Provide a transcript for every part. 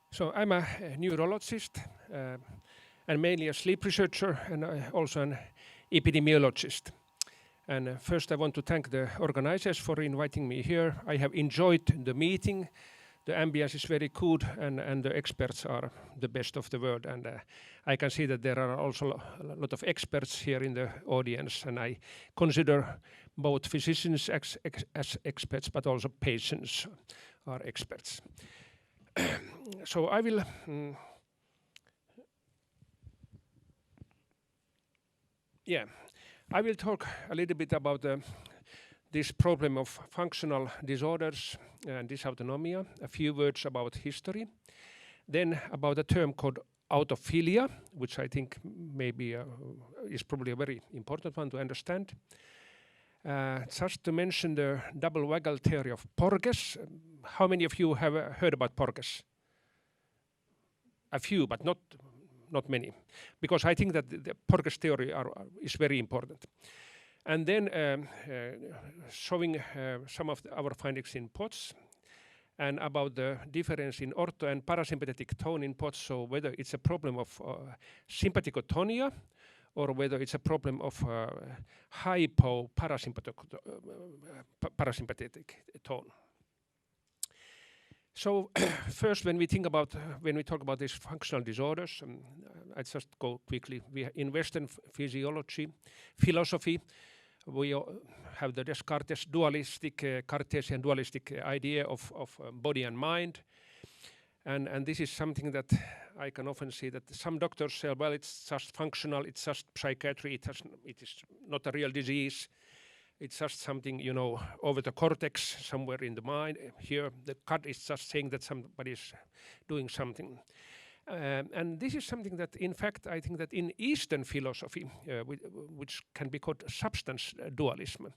So I'm a neurologist and mainly a sleep researcher and also an epidemiologist. And first I want to thank the organizers for inviting me here. I have enjoyed the meeting. The ambience is very good and the experts are the best of the world. And I can see that there are also a lot of experts here in the audience. And I consider both physicians as experts, but also patients are experts. So I will I will talk a little bit about this problem of functional disorders and dysautonomia, a few words about history, then about a term called autophilia, which I think maybe is probably a very important one to understand. Just to mention the double waggle theory of Porges. How many of you have heard about Porges? A few, but not many, because I think that the Porges theory is very important. And then showing some of our findings in PoTS and about the difference in ortho and parasympathetic tone in PoTS, so whether it's a problem of sympathikotonia or whether it's a problem of parasympathetic tone. So first, when we talk about these functional disorders, I just go quickly. In Western philosophy, we have the Descartes Cartesian dualistic idea of body and mind. And this is something that I can often see that some doctors say, well, it's just functional, it's just psychiatry, it is not a real disease. It's just something, over the cortex, somewhere in the mind. Here, the cut is just saying that somebody is doing something. And this is something that, in fact, I think that in Eastern philosophy, which can be called substance dualism,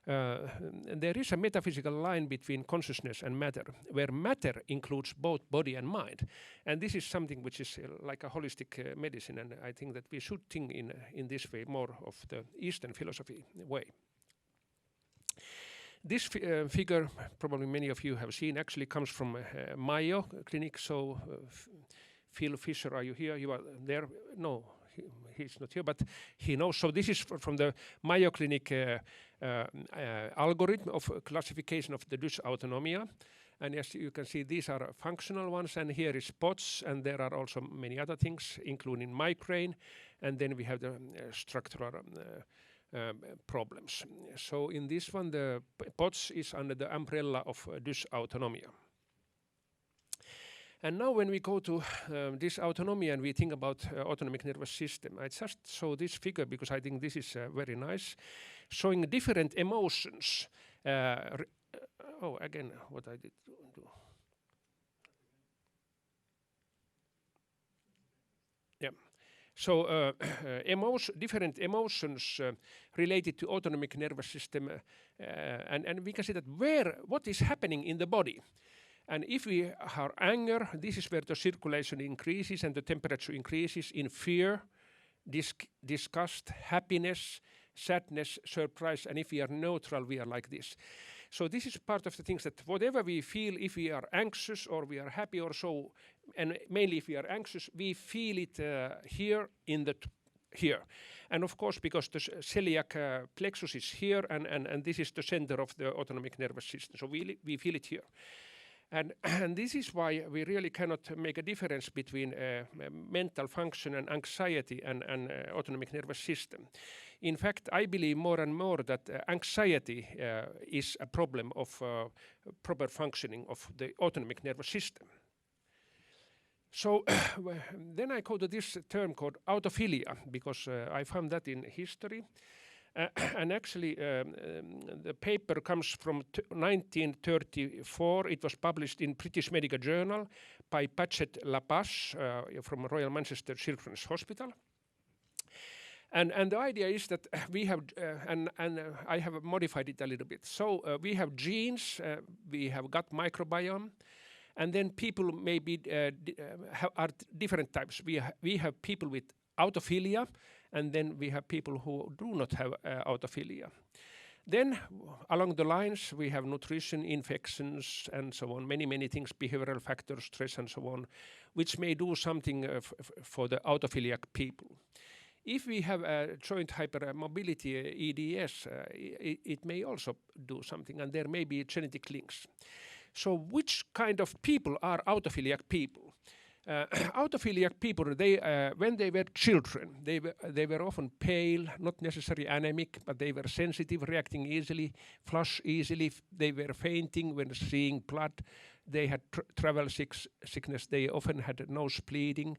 there is a metaphysical line between consciousness and matter, where matter includes both body and mind. And this is something which is like a holistic medicine, and I think that we should think in this way more of the Eastern philosophy way. This figure, probably many of you have seen, actually comes from Mayo Clinic. So, Phil Fisher, are you here? You are there? No, he's not here, but he knows. So this is from the Mayo Clinic algorithm of classification of the dysautonomia. And as you can see, these are functional ones, and here is PoTS, and there are also many other things, including migraine, and then we have the structural problems. So in this one, the PoTS is under the umbrella of dysautonomia. And now when we go to dysautonomia and we think about autonomic nervous system, I just show this figure because I think this is very nice, showing different emotions. Again, what I did do. Yeah. So different emotions related to autonomic nervous system, and we can see that what is happening in the body. And if we have anger, this is where the circulation increases and the temperature increases. In fear, disgust, happiness, sadness, surprise, and if we are neutral, we are like this. So this is part of the things that whatever we feel, if we are anxious or we are happy or so, and mainly if we are anxious, we feel it here. And of course, because the celiac plexus is here, and this is the center of the autonomic nervous system, so we feel it here. And this is why we really cannot make a difference between mental function and anxiety and autonomic nervous system. In fact, I believe more and more that anxiety is a problem of proper functioning of the autonomic nervous system. So then I go to this term called autophilia, because I found that in history. And actually, the paper comes from 1934. It was published in British Medical Journal by Paget Lapache from Royal Manchester Children's Hospital. And the idea is that we have, and I have modified it a little bit. So we have genes, we have gut microbiome, and then people maybe are different types. We have people with autophilia, and then we have people who do not have autophilia. Then along the lines, we have nutrition, infections, and so on, many things, behavioral factors, stress, and so on, which may do something for the autophiliac people. If we have a joint hypermobility, EDS, it may also do something, and there may be genetic links. So which kind of people are autophiliac people? Autophiliac people, when they were children, they were often pale, not necessarily anemic, but they were sensitive, reacting easily, flush easily. They were fainting when seeing blood. They had travel sickness. They often had nose bleeding,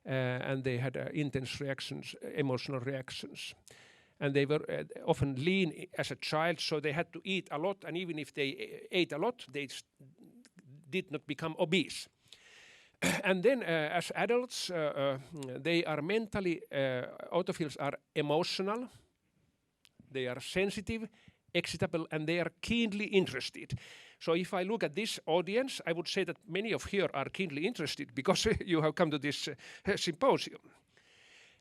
and they had intense reactions, emotional reactions. And they were often lean as a child, so they had to eat a lot. And even if they ate a lot, they did not become obese. And then as adults, they are mentally, autophils are emotional, they are sensitive, excitable, and they are keenly interested. So if I look at this audience, I would say that many of you are keenly interested because you have come to this symposium.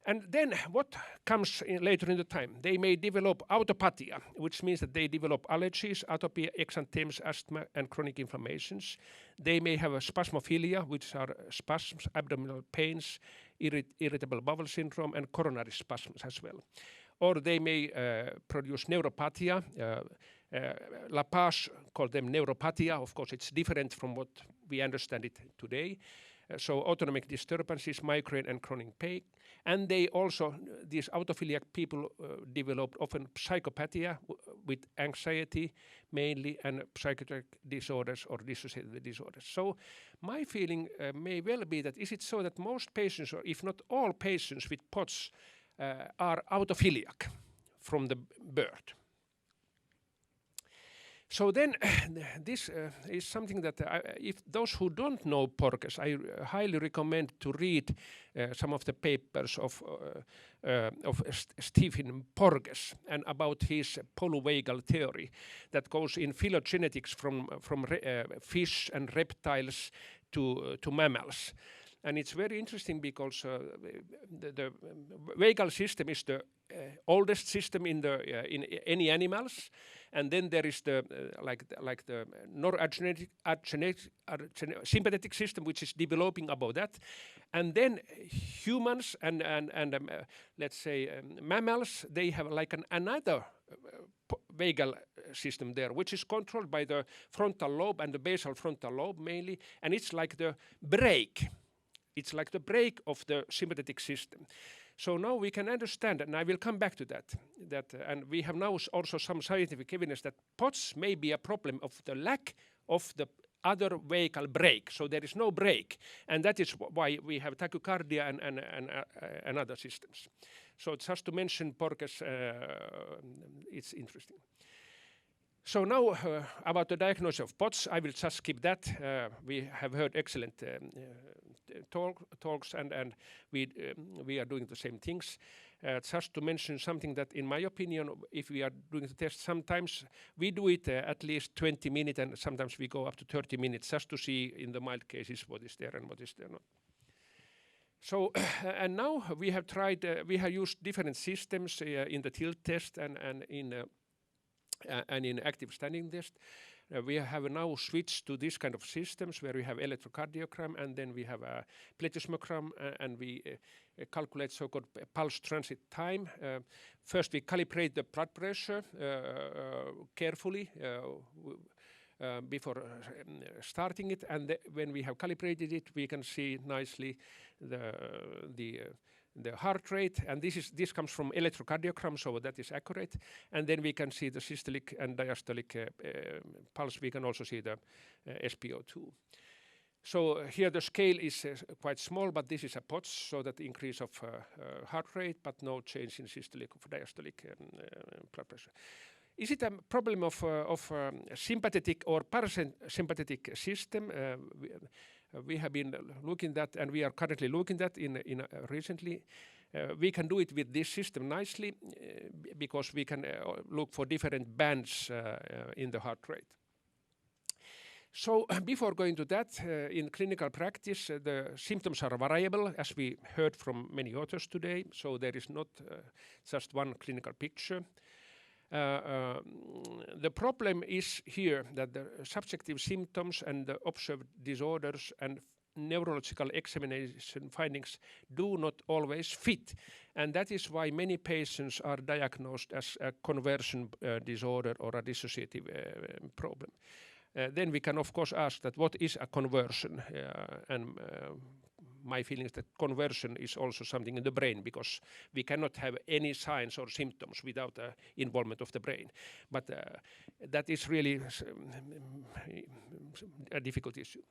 And then what comes later in the time? They may develop autopathia, which means that they develop allergies, atopy, exanthemes, asthma, and chronic inflammations. They may have a spasmophilia, which are spasms, abdominal pains, irritable bowel syndrome, and coronary spasms as well. Or they may produce neuropathia. Lapage called them neuropathia. Of course, it's different from what we understand it today. So autonomic disturbances, migraine, and chronic pain. And they also, these autophiliac people develop often psychopathia with anxiety mainly, and psychiatric disorders or dissociative disorders. So my feeling may well be that is it so that most patients, or if not all patients with PoTS, are autophiliac from the birth. So then, this is something that if those who don't know Porges, I highly recommend to read some of the papers of Stephen Porges and about his polyvagal theory that goes in phylogenetics from fish and reptiles to mammals. And it's very interesting because the vagal system is the oldest system in any animals, and then there is the like the noradrenergic sympathetic system, which is developing above that, and then humans and let's say mammals, they have like another vagal system there, which is controlled by the frontal lobe and the basal frontal lobe mainly, and it's like the brake. It's like the brake of the sympathetic system. So now we can understand, and I will come back to that, and we have now also some scientific evidence that PoTS may be a problem of the lack of the other vagal brake. So there is no brake, and that is why we have tachycardia and other systems. So just to mention Porges, it's interesting. So now about the diagnosis of PoTS, I will just skip that. We have heard excellent talks, and we are doing the same things. Just to mention something that, in my opinion, if we are doing the test, sometimes we do it at least 20 minutes, and sometimes we go up to 30 minutes just to see in the mild cases what is there and what is there not. So, and now we have tried, we have used different systems in the tilt test and in active standing test. We have now switched to this kind of systems where we have electrocardiogram, and then we have a plethysmogram, and we calculate so-called pulse transit time. First we calibrate the blood pressure carefully before starting it, and when we have calibrated it, we can see nicely the heart rate, and this comes from electrocardiogram, so that is accurate. And then we can see the systolic and diastolic pulse. We can also see the SpO2. So here the scale is quite small, but this is a PoTS, so that increase of heart rate, but no change in systolic or diastolic blood pressure. Is it a problem of sympathetic or parasympathetic system? We have been looking at, and we are currently looking at in recently. We can do it with this system nicely because we can look for different bands in the heart rate. So before going to that, in clinical practice, the symptoms are variable, as we heard from many authors today. So there is not just one clinical picture. The problem is here that the subjective symptoms and the observed disorders and neurological examination findings do not always fit, and that is why many patients are diagnosed as a conversion disorder or a dissociative problem. Then we can of course ask that what is a conversion, and my feeling is that conversion is also something in the brain, because we cannot have any signs or symptoms without involvement of the brain. But that is really a difficult issue.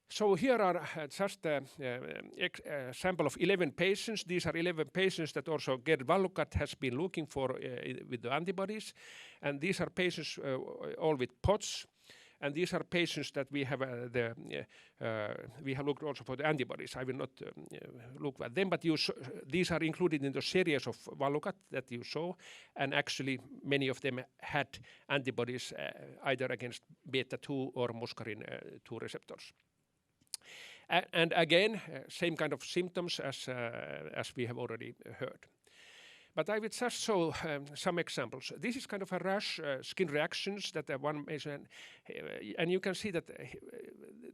So here are just a sample of 11 patients. These are 11 patients that also Gerd Wallukat has been looking for with the antibodies. And these are patients all with PoTS. And these are patients that we have we have looked also for the antibodies. I will not look at them, but these are included in the series of Wallukat that you saw, and actually many of them had antibodies either against beta-2 or muscarine 2 receptors. And again, same kind of symptoms as we have already heard. But I will just show some examples. This is kind of a rash, skin reactions that one measures, and you can see that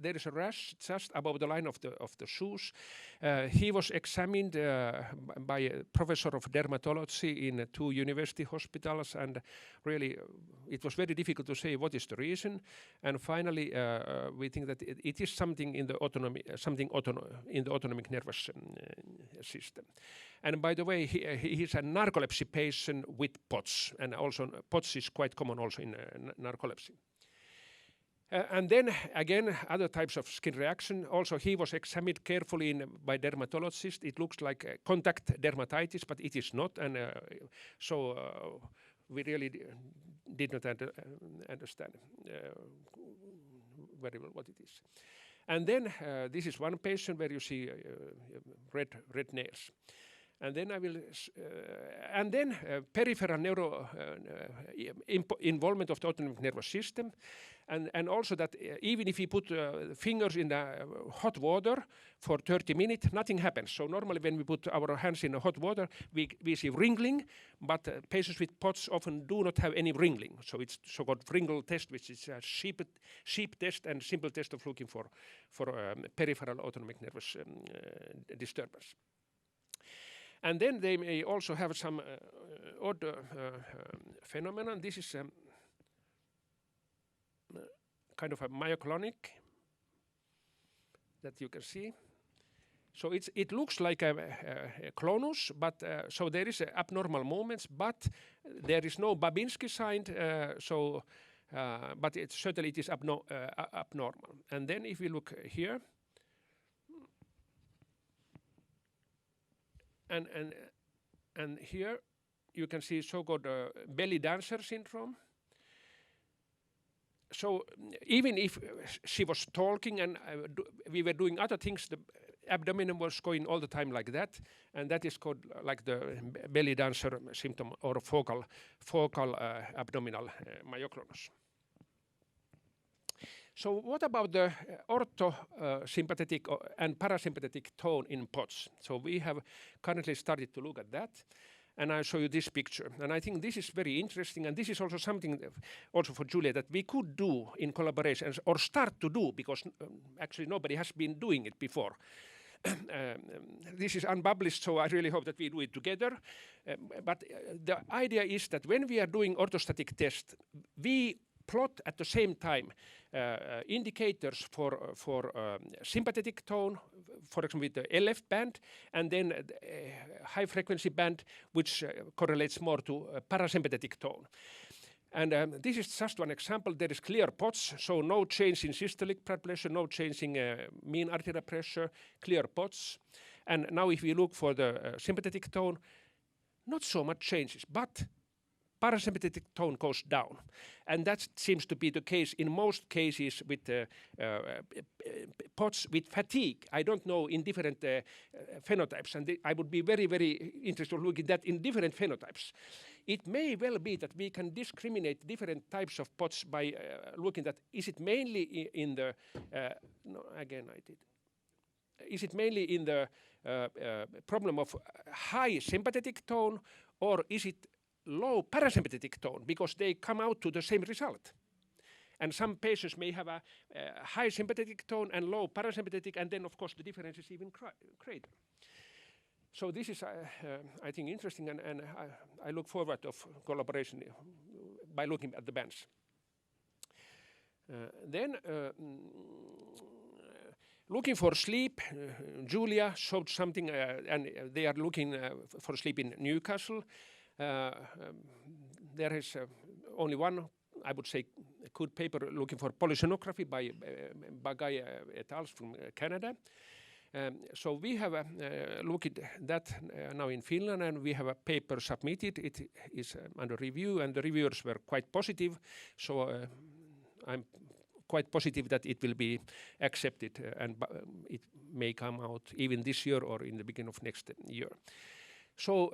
there is a rash just above the line of the shoes. He was examined by a professor of dermatology in 2 university hospitals, and really it was very difficult to say what is the reason. And finally, we think that it is something in the autonomic nervous system. And by the way, he is a narcolepsy patient with PoTS, and also PoTS is quite common also in narcolepsy. And then again, other types of skin reaction. Also, he was examined carefully by dermatologists. It looks like contact dermatitis, but it is not, and so we really did not understand very well what it is. And then this is one patient where you see red nails. And then I will, and then peripheral neuro involvement of the autonomic nervous system, and also that even if we put fingers in the hot water for 30 minutes, nothing happens. So normally when we put our hands in hot water, we see wrinkling, but patients with PoTS often do not have any wrinkling. So it's so-called wrinkle test, which is a sheep test and simple test of looking for peripheral autonomic nervous disturbance. And then they may also have some odd phenomenon. This is kind of a myoclonic that you can see. So it looks like a clonus, but so there is abnormal movements, but there is no Babinski sign. But certainly it is abnormal. And then if we look here. And here you can see so-called belly dancer syndrome. So even if she was talking and we were doing other things, the abdomen was going all the time like that, and that is called like the belly dancer symptom or focal abdominal myoclonus. So what about the orthosympathetic and parasympathetic tone in PoTS? So we have currently started to look at that, and I'll show you this picture. And I think this is very interesting, and this is also something also for Julia that we could do in collaboration or start to do, because actually nobody has been doing it before. This is unpublished, so I really hope that we do it together. But the idea is that when we are doing orthostatic tests, we plot at the same time indicators for sympathetic tone, for example with the LF band, and then high frequency band, which correlates more to parasympathetic tone. And this is just one example. There is clear PoTS, so no change in systolic blood pressure, no change in mean arterial pressure, clear PoTS. And now if we look for the sympathetic tone, not so much changes, but parasympathetic tone goes down. And that seems to be the case in most cases with PoTS with fatigue. I don't know in different phenotypes, and I would be very, very interested in looking at that in different phenotypes. It may well be that we can discriminate different types of PoTS by looking at, is it mainly in the, is it mainly in the problem of high sympathetic tone, or is it low parasympathetic tone because they come out to the same result. And some patients may have a high sympathetic tone and low parasympathetic, and then of course the difference is even greater. So this is, I think, interesting, and I look forward of collaboration by looking at the bands. Then looking for sleep, Julia showed something, and they are looking for sleep in Newcastle. There is only one, I would say, good paper looking for polysomnography by Bagay et al. From Canada. So we have looked at that now in Finland, and we have a paper submitted. It is under review, and the reviewers were quite positive. So I'm quite positive that it will be accepted, and it may come out even this year or in the beginning of next year. So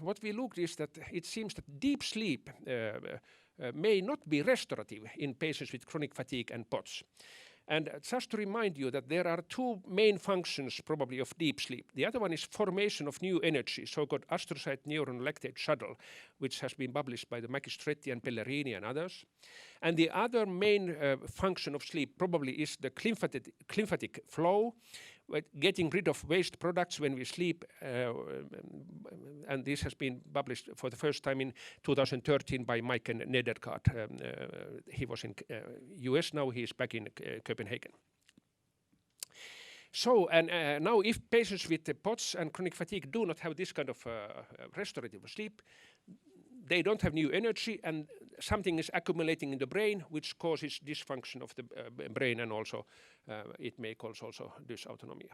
what we looked is that it seems that deep sleep may not be restorative in patients with chronic fatigue and PoTS. And just to remind you that there are two main functions probably of deep sleep. The other one is formation of new energy, so-called astrocyte neuron lactate shuttle, which has been published by the Magistretti and Pellegrini and others. And the other main function of sleep probably is the lymphatic flow, getting rid of waste products when we sleep, and this has been published for the first time in 2013 by Mike Nedergaard. He was in US, now he is back in Copenhagen. So, and now if patients with PoTS and chronic fatigue do not have this kind of restorative sleep, they don't have new energy, and something is accumulating in the brain, which causes dysfunction of the brain, and also it may cause also dysautonomia.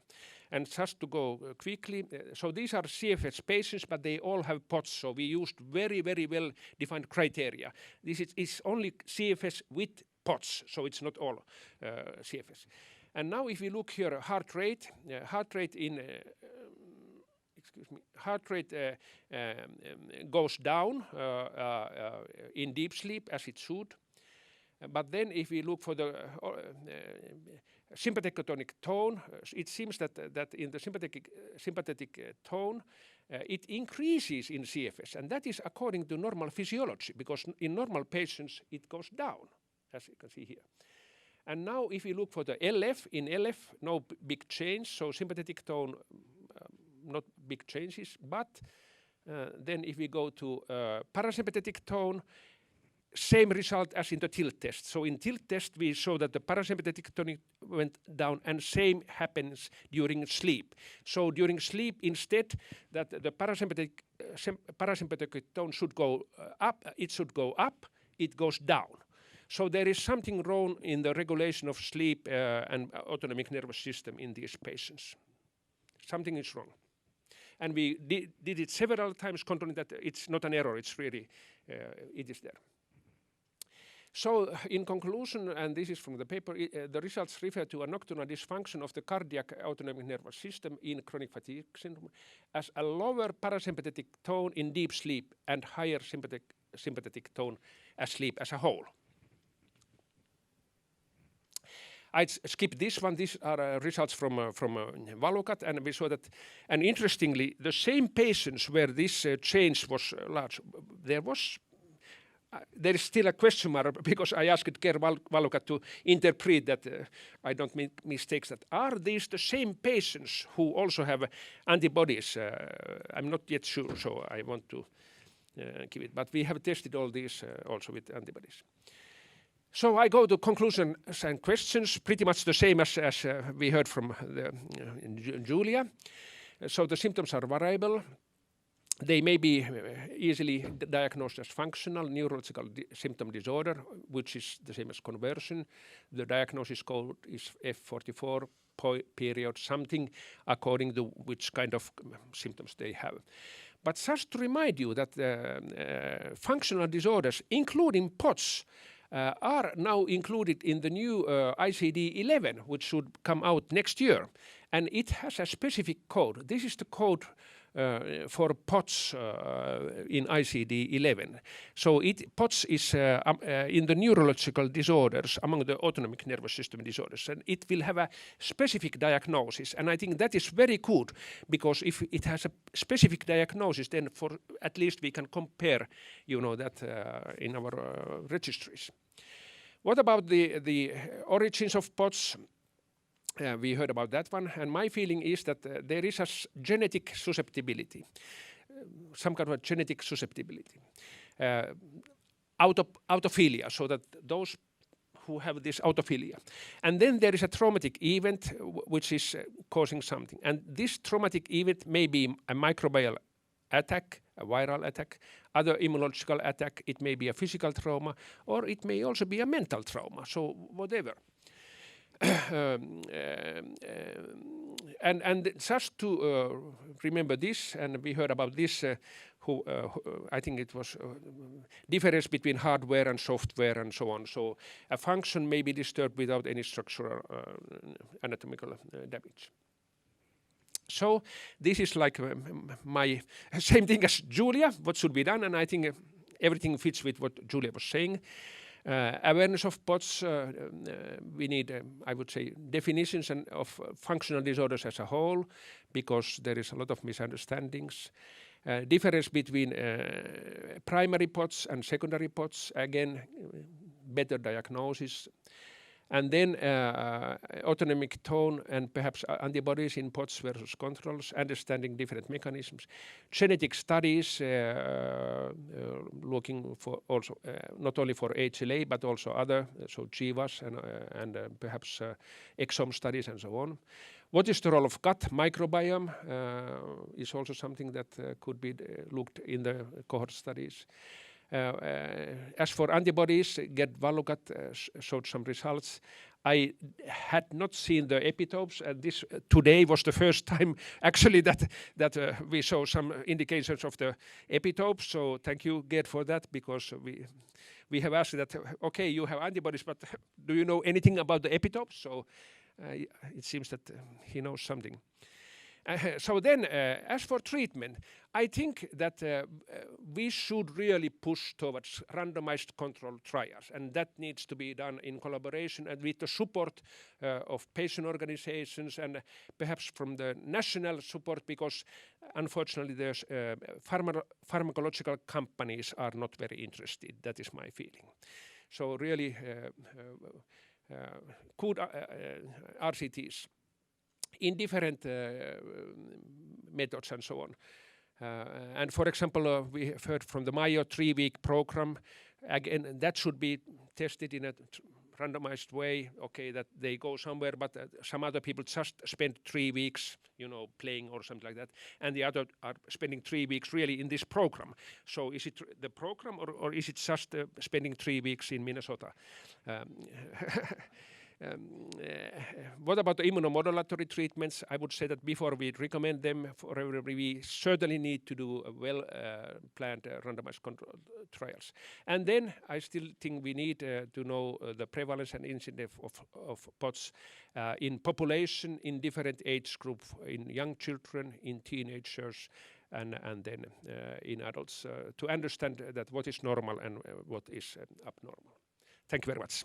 And just to go quickly, so these are CFS patients, but they all have PoTS, so we used very, very well-defined criteria. This is only CFS with PoTS, so it's not all CFS. And now if we look here, heart rate in heart rate goes down in deep sleep as it should. But then if we look for the sympathetic tone, it seems that in the sympathetic tone, it increases in CFS. And that is according to normal physiology, because in normal patients, it goes down, as you can see here. And now if we look for the LF, in LF, no big change, so sympathetic tone, not big changes, but then if we go to parasympathetic tone, same result as in the tilt test. So in tilt test, we saw that the parasympathetic tone went down, and same happens during sleep. So during sleep, instead that the parasympathetic tone should go up, it goes down. So there is something wrong in the regulation of sleep and autonomic nervous system in these patients. Something is wrong. And we did it several times, controlling that it's not an error, it's really, it is there. So in conclusion, and this is from the paper, the results refer to a nocturnal dysfunction of the cardiac autonomic nervous system in chronic fatigue syndrome as a lower parasympathetic tone in deep sleep and higher sympathetic tone as sleep as a whole. I skipped this one. These are results from Valukat, and we saw that, and interestingly, the same patients where this change was large, there is still a question mark, because I asked Ger Valukat to interpret that I don't make mistakes, that are these the same patients who also have antibodies? I'm not yet sure, so I want to give it. But we have tested all these also with antibodies. So I go to conclusions and questions, pretty much the same as we heard from Julia. So the symptoms are variable. They may be easily diagnosed as functional neurological symptom disorder, which is the same as conversion. The diagnosis code is F44 period something, according to which kind of symptoms they have. But just to remind you that functional disorders, including PoTS, are now included in the new ICD-11, which should come out next year. And it has a specific code. This is the code for PoTS in ICD-11. So PoTS is in the neurological disorders among the autonomic nervous system disorders, and it will have a specific diagnosis. And I think that is very good, because if it has a specific diagnosis, then for at least we can compare, that in our registries. What about the origins of PoTS? We heard about that one, and my feeling is that there is a genetic susceptibility, some kind of a genetic susceptibility, autophilia, so that those who have this autophilia. And then there is a traumatic event which is causing something. And this traumatic event may be a microbial attack, a viral attack, other immunological attack, it may be a physical trauma, or it may also be a mental trauma, so whatever. And just to remember this, and we heard about this, who I think it was difference between hardware and software and so on. So a function may be disturbed without any structural anatomical damage. So this is like my same thing as Julia, what should be done, and I think everything fits with what Julia was saying. Awareness of PoTS, we need, I would say, definitions of functional disorders as a whole, because there is a lot of misunderstandings. Difference between primary PoTS and secondary PoTS, again, better diagnosis. And then autonomic tone and perhaps antibodies in PoTS versus controls, understanding different mechanisms. Genetic studies, looking for also not only for HLA but also other, so GWAS and perhaps exome studies and so on. What is the role of gut microbiome is also something that could be looked in the cohort studies. As for antibodies, Gerd Wallugat showed some results. I had not seen the epitopes, and this today was the first time actually that we saw some indications of the epitopes. So thank you, Gerd, for that, because we have asked that, okay, you have antibodies, but do you know anything about the epitopes? So it seems that he knows something. So then, as for treatment, I think that we should really push towards randomized controlled trials, and that needs to be done in collaboration and with the support of patient organizations and perhaps from the national support, because unfortunately there's pharmacological companies are not very interested. That is my feeling. So really good RCTs in different methods and so on. And for example, we have heard from the Mayo 3-week program. Again, that should be tested in a randomized way. Okay, that they go somewhere, but some other people just spend 3 weeks, playing or something like that, and the other are spending 3 weeks really in this program. So is it the program, or is it just spending 3 weeks in Minnesota? What about the immunomodulatory treatments? I would say that before we recommend them for everybody, we certainly need to do well-planned randomized controlled trials. And then I still think we need to know the prevalence and incidence of PoTS in population, in different age groups, in young children, in teenagers, and then in adults, to understand that what is normal and what is abnormal. Thank you very much.